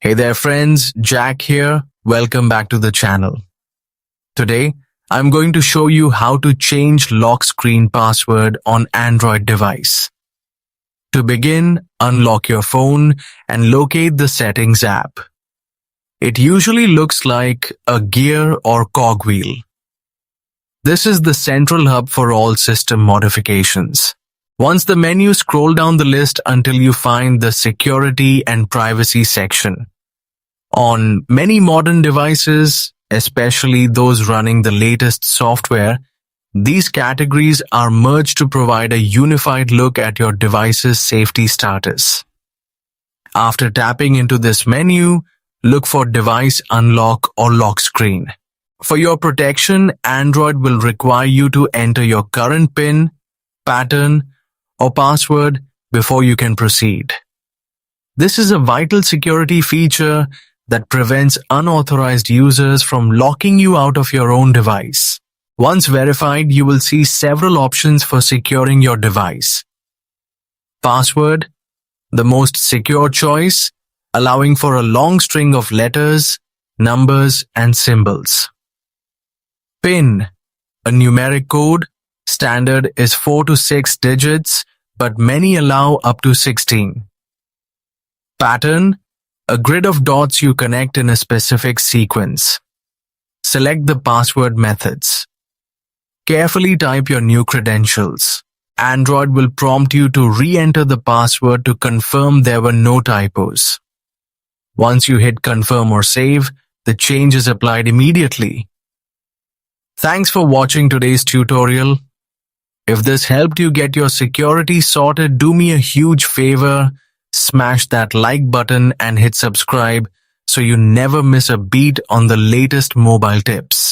Hey there friends, Jack here. Welcome back to the channel. Today, I'm going to show you how to change lock screen password on Android device. To begin, unlock your phone and locate the Settings app. It usually looks like a gear or cogwheel. This is the central hub for all system modifications. Once the menu, scroll down the list until you find the Security and Privacy section. On many modern devices, especially those running the latest software, these categories are merged to provide a unified look at your device's safety status. After tapping into this menu, look for Device Unlock or Lock Screen. For your protection, Android will require you to enter your current PIN, pattern, or password before you can proceed. This is a vital security feature that prevents unauthorized users from locking you out of your own device. Once verified, you will see several options for securing your device. Password, the most secure choice, allowing for a long string of letters, numbers, and symbols. PIN, a numeric code. Standard is 4 to 6 digits, but many allow up to 16. Pattern, a grid of dots you connect in a specific sequence. Select the password methods. Carefully type your new credentials. Android will prompt you to re-enter the password to confirm there were no typos. Once you hit confirm or save, the change is applied immediately. Thanks for watching today's tutorial. If this helped you get your security sorted, do me a huge favor. Smash that like button and hit subscribe so you never miss a beat on the latest mobile tips.